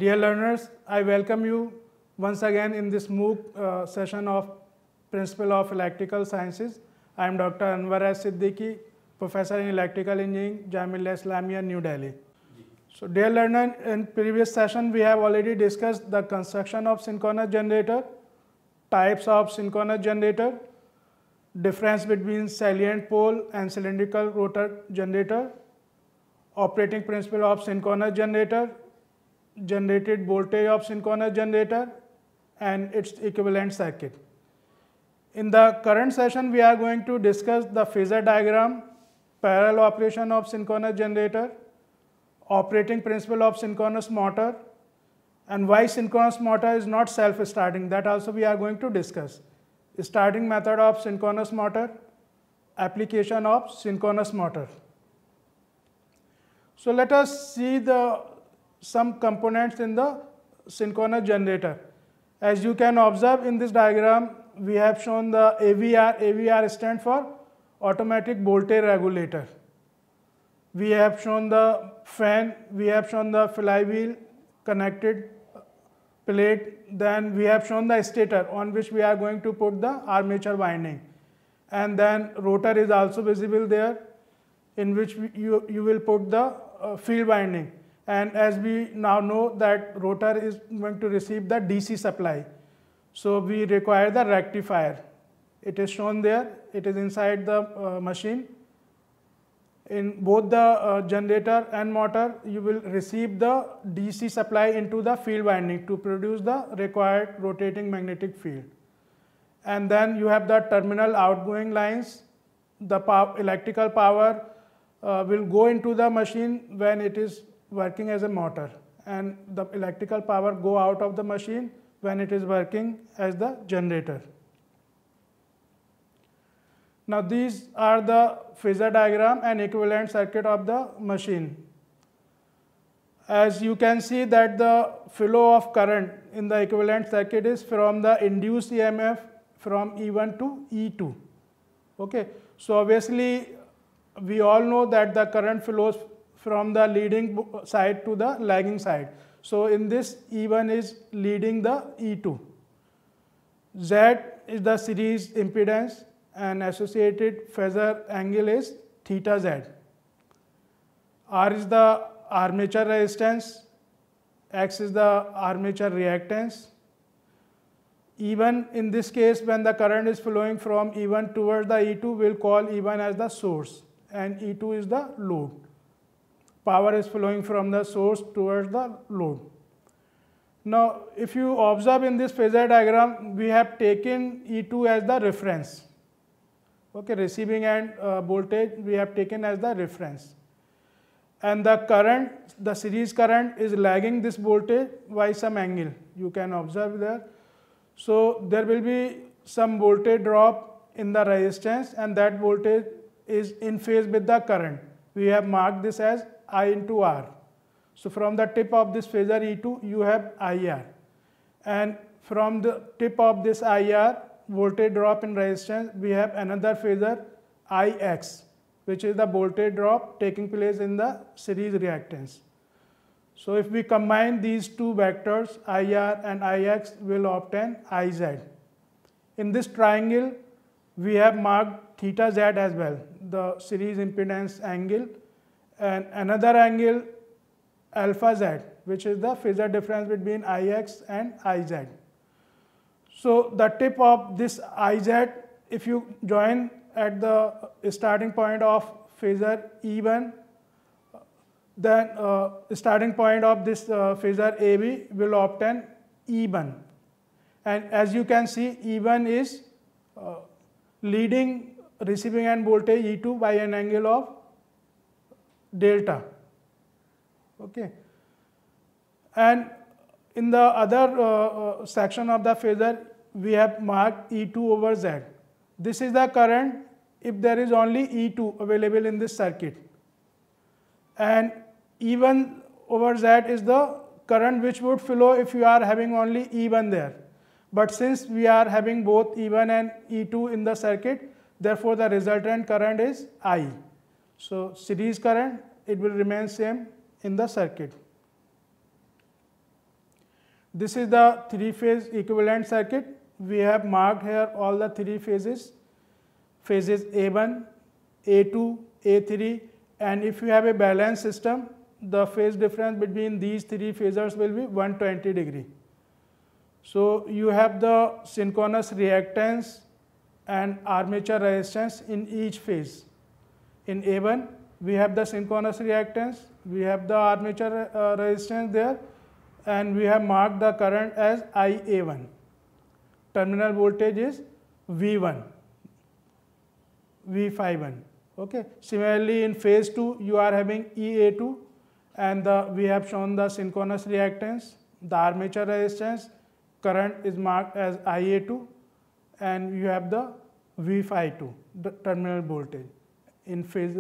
Dear learners, I welcome you once again in this MOOC session of Principle of Electrical Sciences. I am Dr. Anwar S. Siddiqui, Professor in Electrical Engineering, Jamia Islamia, New Delhi. So dear learner, in previous session we have already discussed the construction of synchronous generator, types of synchronous generator, difference between salient pole and cylindrical rotor generator, operating principle of synchronous generator, generated voltage of synchronous generator and its equivalent circuit. In the current session we are going to discuss the phasor diagram, parallel operation of synchronous generator, operating principle of synchronous motor, and why synchronous motor is not self-starting, that also we are going to discuss. Starting method of synchronous motor, application of synchronous motor. So let us see some components in the synchronous generator. As you can observe in this diagram, we have shown the AVR. AVR stands for automatic voltage regulator. We have shown the fan, we have shown the flywheel connected plate, then we have shown the stator on which we are going to put the armature winding, and then rotor is also visible there in which you will put the field winding. And as we now know that rotor is going to receive the DC supply, so we require the rectifier. It is shown there, it is inside the machine. In both the generator and motor, you will receive the DC supply into the field winding to produce the required rotating magnetic field. And then you have the terminal outgoing lines. The electrical power will go into the machine when it is working as a motor, and the electrical power go out of the machine when it is working as the generator. Now these are the phasor diagram and equivalent circuit of the machine. As you can see that the flow of current in the equivalent circuit is from the induced EMF from E1 to E2. Okay, so obviously we all know that the current flows from the leading side to the lagging side. So in this, E1 is leading the E2. Z is the series impedance and associated phasor angle is theta Z. R is the armature resistance, X is the armature reactance. E1 in this case, when the current is flowing from E1 towards the E2, we'll call E1 as the source and E2 is the load. Power is flowing from the source towards the load. Now, if you observe in this phasor diagram, we have taken E2 as the reference. Okay, receiving end voltage we have taken as the reference. And the current, the series current is lagging this voltage by some angle. You can observe there. So there will be some voltage drop in the resistance, and that voltage is in phase with the current. We have marked this as I into R. So from the tip of this phasor E2, you have IR. And from the tip of this IR, voltage drop in resistance, we have another phasor IX, which is the voltage drop taking place in the series reactance. So if we combine these two vectors, IR and IX, we will obtain IZ. In this triangle, we have marked theta Z as well, the series impedance angle, and another angle alpha Z, which is the phasor difference between IX and IZ. So the tip of this IZ, if you join at the starting point of phasor E1, then starting point of this phasor AB will obtain E1. And as you can see, E1 is leading receiving end voltage E2 by an angle of delta. Okay. And in the other section of the phasor, we have marked E2 over Z. This is the current if there is only E2 available in this circuit. And E1 over Z is the current which would flow if you are having only E1 there. But since we are having both E1 and E2 in the circuit, therefore the resultant current is I. So series current, it will remain same in the circuit. This is the three-phase equivalent circuit. We have marked here all the three phases, phases A1, A2, A3, and if you have a balanced system, the phase difference between these three phasors will be 120 degree. So you have the synchronous reactance and armature resistance in each phase. In A1, we have the synchronous reactance, we have the armature resistance there, and we have marked the current as IA1. Terminal voltage is V1, V51. Okay. Similarly, in phase 2, you are having EA2, and we have shown the synchronous reactance, the armature resistance, current is marked as IA2, and you have the V52, the terminal voltage in phase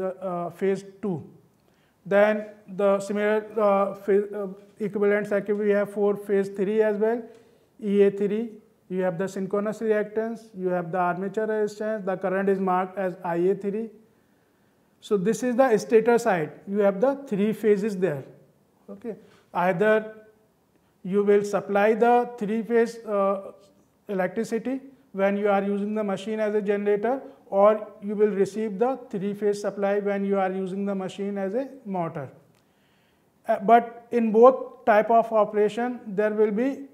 2. Then the similar equivalent circuit we have for phase 3 as well. EA3, you have the synchronous reactance, you have the armature resistance, the current is marked as IA3. So this is the stator side. You have the three phases there. Okay. Either you will supply the three-phase electricity when you are using the machine as a generator, or you will receive the three-phase supply when you are using the machine as a motor. But in both type of operation, there will be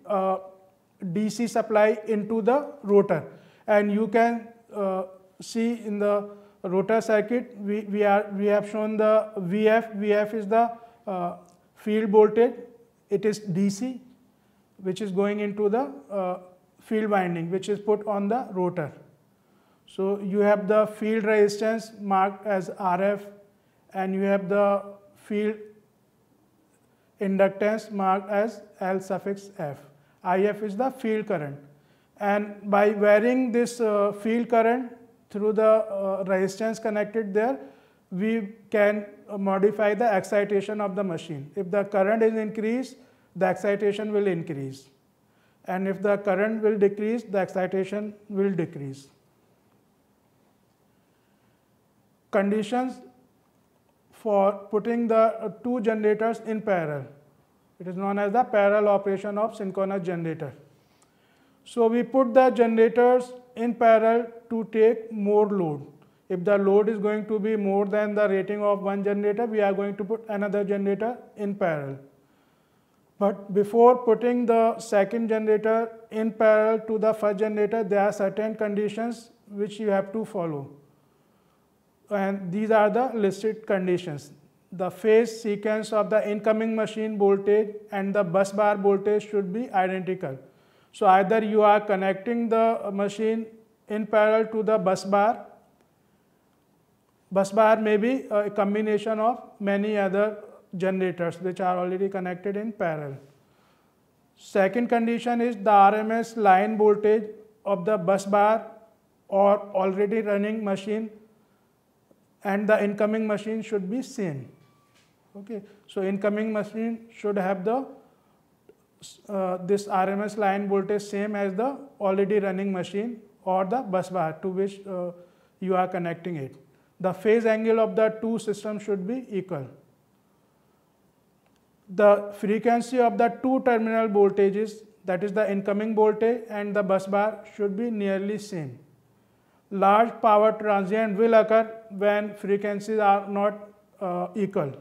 DC supply into the rotor, and you can see in the rotor circuit we have shown the VF. VF is the field voltage. It is DC, which is going into the field winding, which is put on the rotor. So you have the field resistance marked as RF, and you have the field inductance marked as L suffix F. IF is the field current, and by varying this field current through the resistance connected there, we can modify the excitation of the machine. If the current is increased, the excitation will increase, and if the current will decrease, the excitation will decrease. Conditions for putting the two generators in parallel. It is known as the parallel operation of synchronous generator. So we put the generators in parallel to take more load. If the load is going to be more than the rating of one generator, we are going to put another generator in parallel. But before putting the second generator in parallel to the first generator, there are certain conditions which you have to follow. And these are the listed conditions. The phase sequence of the incoming machine voltage and the bus bar voltage should be identical. So either you are connecting the machine in parallel to the bus bar. Bus bar may be a combination of many other generators which are already connected in parallel. Second condition is the RMS line voltage of the bus bar or already running machine and the incoming machine should be same. Okay, so incoming machine should have the this RMS line voltage same as the already running machine or the bus bar to which you are connecting it. The phase angle of the two systems should be equal. The frequency of the two terminal voltages, that is the incoming voltage and the bus bar, should be nearly same. Large power transient will occur when frequencies are not equal.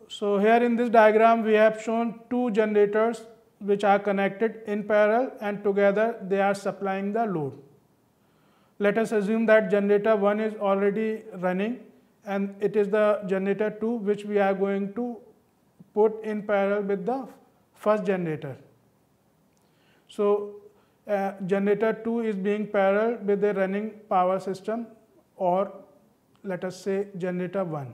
So here in this diagram we have shown two generators which are connected in parallel and together they are supplying the load. Let us assume that generator 1 is already running and it is the generator 2 which we are going to put in parallel with the first generator. So generator 2 is being parallel with the running power system, or let us say generator 1.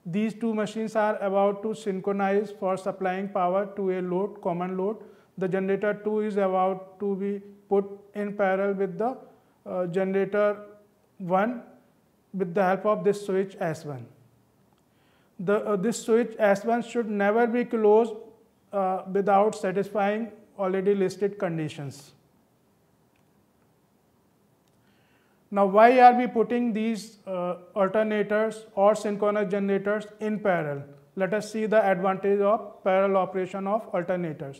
These two machines are about to synchronize for supplying power to a load, common load. The generator 2 is about to be put in parallel with the generator 1 with the help of this switch S1. This switch S1 should never be closed without satisfying already listed conditions. Now, why are we putting these alternators or synchronous generators in parallel? let us see the advantage of parallel operation of alternators.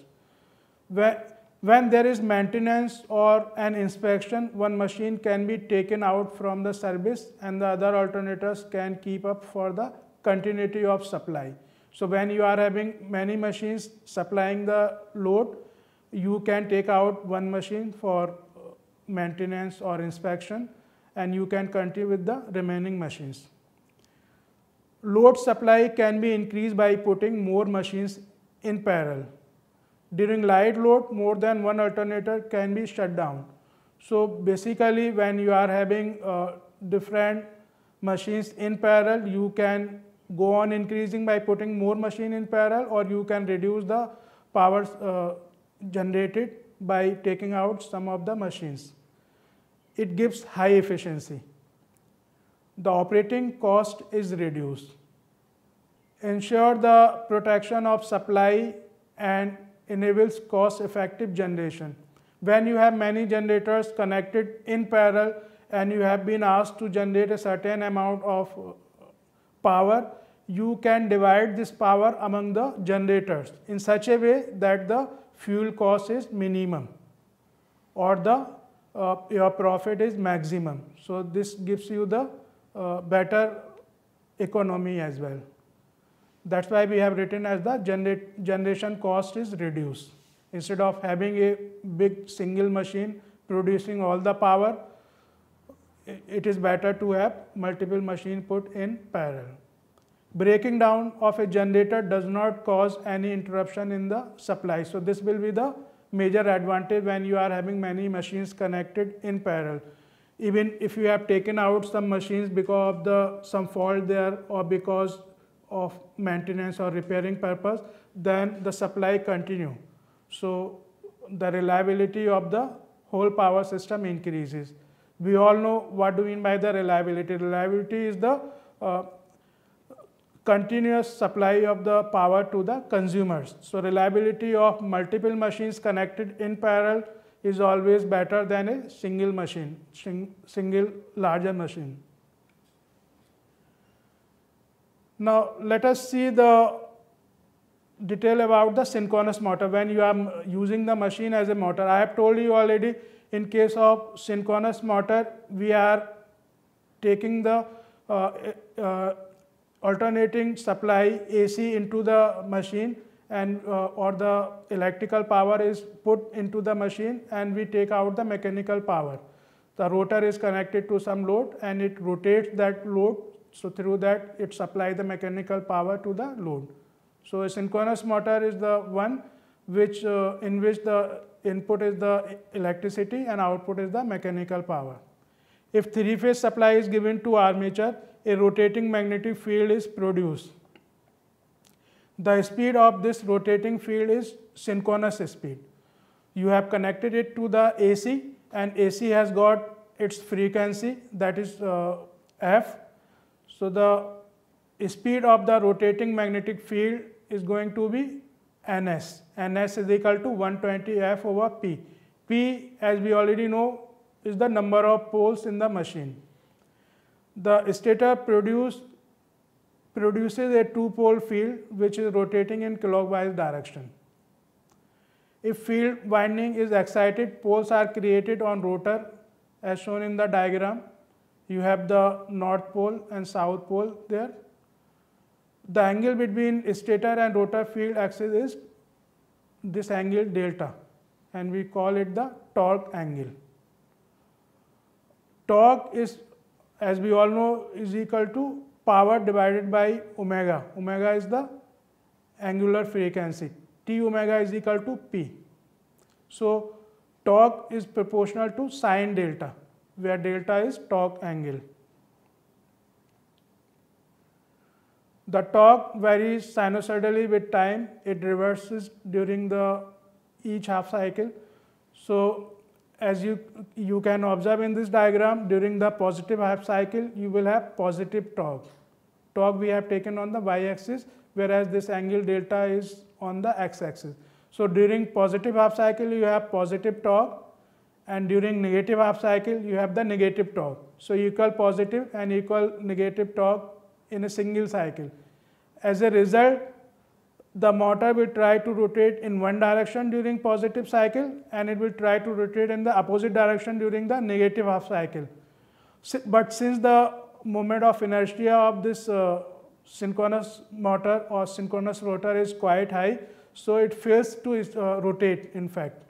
When there is maintenance or an inspection, one machine can be taken out from the service and the other alternators can keep up for the continuity of supply. So when you are having many machines supplying the load, you can take out one machine for maintenance or inspection and you can continue with the remaining machines. Load supply can be increased by putting more machines in parallel. During light load, more than one alternator can be shut down. So basically, when you are having different machines in parallel, you can go on increasing by putting more machine in parallel, or you can reduce the power generated by taking out some of the machines. It gives high efficiency. The operating cost is reduced. Ensure the protection of supply and enables cost-effective generation. When you have many generators connected in parallel and you have been asked to generate a certain amount of power, you can divide this power among the generators in such a way that the fuel cost is minimum or your profit is maximum. So this gives you the better economy as well. That's why we have written as the generation cost is reduced. Instead of having a big single machine producing all the power, it is better to have multiple machines put in parallel. Breaking down of a generator does not cause any interruption in the supply. So this will be the major advantage when you are having many machines connected in parallel. Even if you have taken out some machines because of some fault there or because of maintenance or repairing purpose, then the supply continue. So the reliability of the whole power system increases. We all know what do we mean by the reliability. Reliability is the continuous supply of the power to the consumers. So reliability of multiple machines connected in parallel is always better than a single machine, single larger machine. Now let us see the detail about the synchronous motor. When you are using the machine as a motor, I have told you already, in case of synchronous motor, we are taking the alternating supply AC into the machine and or the electrical power is put into the machine and we take out the mechanical power. The rotor is connected to some load and it rotates that load. So through that it supplies the mechanical power to the load. So a synchronous motor is the one which in which the input is the electricity and output is the mechanical power. If three-phase supply is given to armature, a rotating magnetic field is produced. The speed of this rotating field is synchronous speed. You have connected it to the AC and AC has got its frequency, that is F. So the speed of the rotating magnetic field is going to be Ns. Ns is equal to 120 F over P. P, as we already know, is the number of poles in the machine. The stator produces a two-pole field which is rotating in clockwise direction. If field winding is excited, poles are created on rotor as shown in the diagram. You have the north pole and south pole there. The angle between stator and rotor field axis is this angle delta and we call it the torque angle. Torque is, as we all know, is equal to power divided by omega. Omega is the angular frequency. T omega is equal to P. So torque is proportional to sine delta, where delta is torque angle. The torque varies sinusoidally with time. It reverses during each half cycle. So as you can observe in this diagram, during the positive half cycle, you will have positive torque. Torque we have taken on the y-axis, whereas this angle delta is on the x-axis. So during positive half cycle, you have positive torque, and during negative half cycle, you have the negative torque. So equal positive and equal negative torque in a single cycle. As a result, the motor will try to rotate in one direction during positive cycle, and it will try to rotate in the opposite direction during the negative half cycle. But since the moment of inertia of this synchronous motor or synchronous rotor is quite high, so it fails to rotate in fact.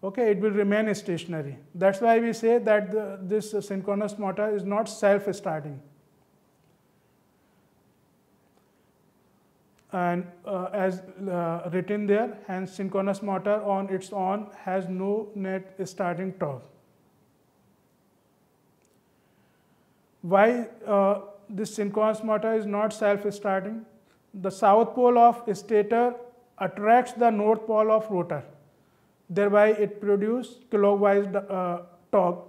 Okay, it will remain stationary. That's why we say that this synchronous motor is not self-starting. And as written there, hence synchronous motor on its own has no net starting torque. Why this synchronous motor is not self-starting? The south pole of stator attracts the north pole of rotor. Thereby it produces clockwise torque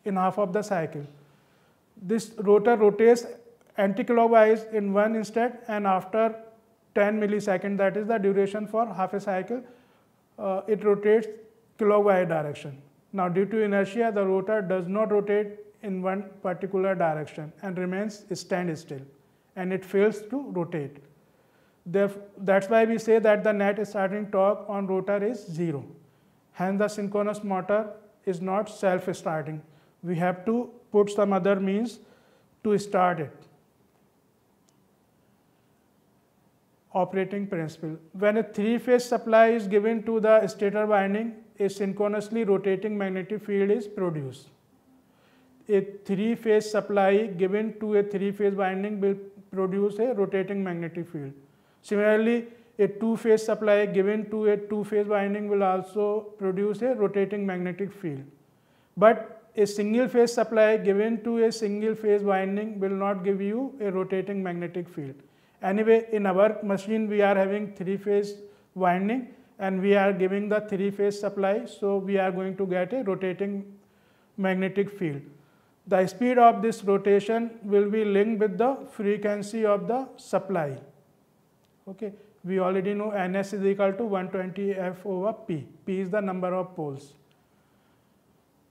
in half of the cycle. This rotor rotates anti-clockwise in one instant, and after 10 milliseconds, that is the duration for half a cycle, it rotates clockwise direction. Now due to inertia, the rotor does not rotate in one particular direction and remains standstill, and it fails to rotate. That's why we say that the net starting torque on rotor is 0. Hence the synchronous motor is not self-starting. We have to put some other means to start it. Operating principle. When a three-phase supply is given to the stator winding, a synchronously rotating magnetic field is produced. A three-phase supply given to a three-phase winding will produce a rotating magnetic field. Similarly, a two-phase supply given to a two-phase winding will also produce a rotating magnetic field. But a single-phase supply given to a single-phase winding will not give you a rotating magnetic field. Anyway, in our machine we are having three-phase winding and we are giving the three-phase supply, so we are going to get a rotating magnetic field. The speed of this rotation will be linked with the frequency of the supply. Okay, we already know Ns is equal to 120 F over P. P is the number of poles.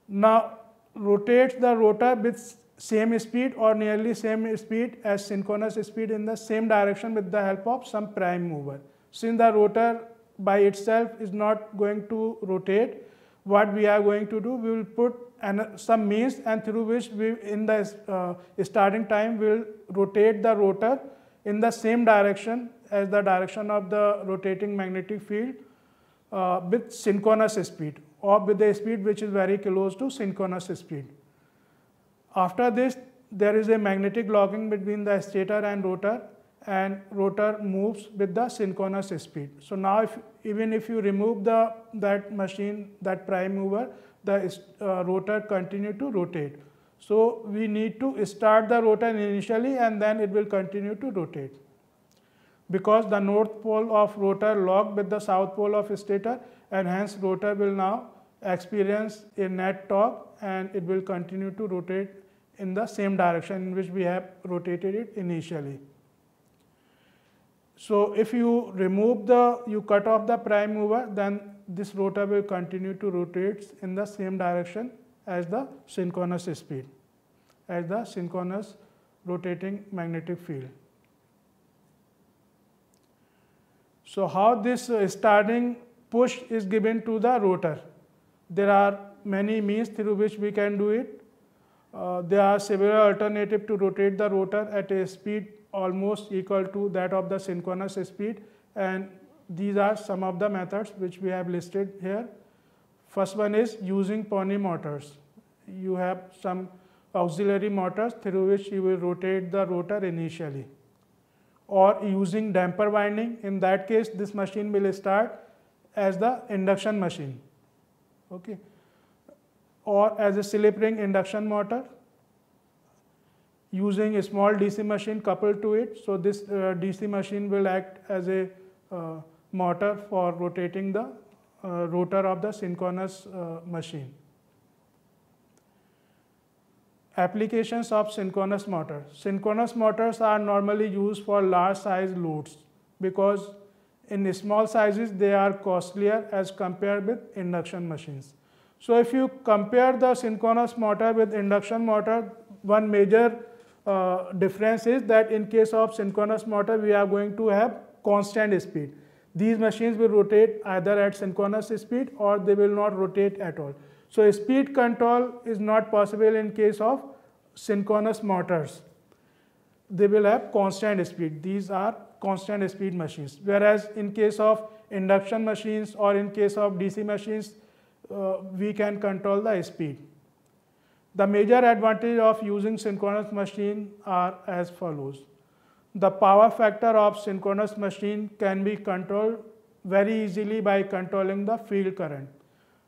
Now rotates the rotor with same speed or nearly same speed as synchronous speed in the same direction with the help of some prime mover. Since the rotor by itself is not going to rotate, what we are going to do, we will put some means, and through which we in the starting time will rotate the rotor in the same direction as the direction of the rotating magnetic field with synchronous speed, or with the speed which is very close to synchronous speed. After this, there is a magnetic locking between the stator and rotor moves with the synchronous speed. So now even if you remove that machine, that prime mover, the rotor continue to rotate. So we need to start the rotor initially and then it will continue to rotate. Because the north pole of rotor locked with the south pole of stator, and hence rotor will now experience a net torque and it will continue to rotate in the same direction in which we have rotated it initially. So if you you cut off the prime mover, then this rotor will continue to rotate in the same direction as the synchronous speed, as the synchronous rotating magnetic field. So how this starting push is given to the rotor? There are many means through which we can do it. There are several alternatives to rotate the rotor at a speed almost equal to that of the synchronous speed, and these are some of the methods which we have listed here. First one is using pony motors. You have some auxiliary motors through which you will rotate the rotor initially. Or using damper winding. In that case, this machine will start as the induction machine. Okay. Or as a slip ring induction motor, using a small DC machine coupled to it. So this DC machine will act as a motor for rotating the rotor of the synchronous machine. Applications of synchronous motor. Synchronous motors are normally used for large size loads because in small sizes they are costlier as compared with induction machines. So if you compare the synchronous motor with induction motor, one major difference is that in case of synchronous motor, we are going to have constant speed. These machines will rotate either at synchronous speed or they will not rotate at all. So speed control is not possible in case of synchronous motors. They will have constant speed. These are constant speed machines. Whereas in case of induction machines or in case of DC machines, we can control the speed. The major advantage of using synchronous machine are as follows. The power factor of synchronous machine can be controlled very easily by controlling the field current.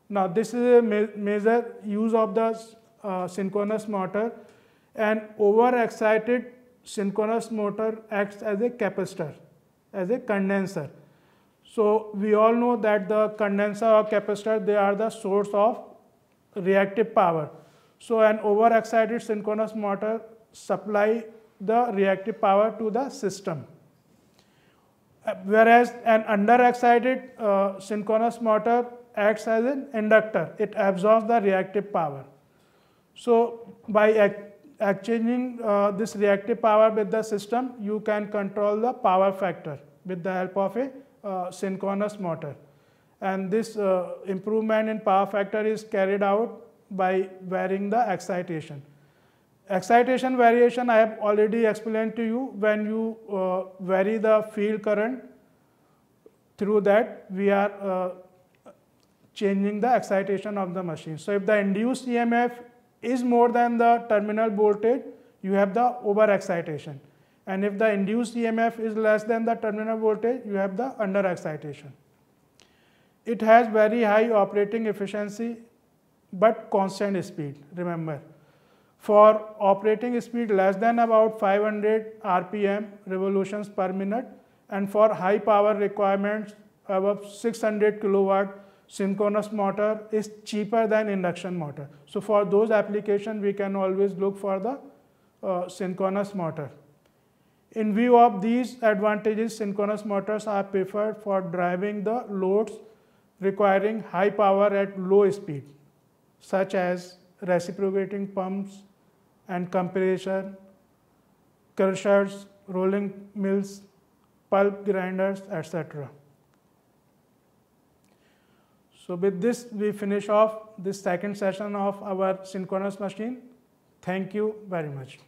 Now this is a major use of the synchronous motor. An overexcited synchronous motor acts as a capacitor, as a condenser. So we all know that the condenser or capacitor, they are the source of reactive power. So an overexcited synchronous motor supply the reactive power to the system. Whereas an underexcited synchronous motor acts as an inductor. It absorbs the reactive power. So by exchanging this reactive power with the system, you can control the power factor with the help of a synchronous motor. And this improvement in power factor is carried out by varying the excitation. Excitation variation I have already explained to you. When you vary the field current, through that we are changing the excitation of the machine. So if the induced EMF is more than the terminal voltage, you have the overexcitation. And if the induced EMF is less than the terminal voltage, you have the underexcitation. It has very high operating efficiency but constant speed, remember. For operating speed less than about 500 RPM, revolutions per minute, and for high power requirements above 600 kilowatt, synchronous motor is cheaper than induction motor. So for those applications, we can always look for the synchronous motor. In view of these advantages, synchronous motors are preferred for driving the loads requiring high power at low speed, such as reciprocating pumps and compressor, crushers, rolling mills, pulp grinders, etc. So with this, we finish off this second session of our synchronous machine. Thank you very much.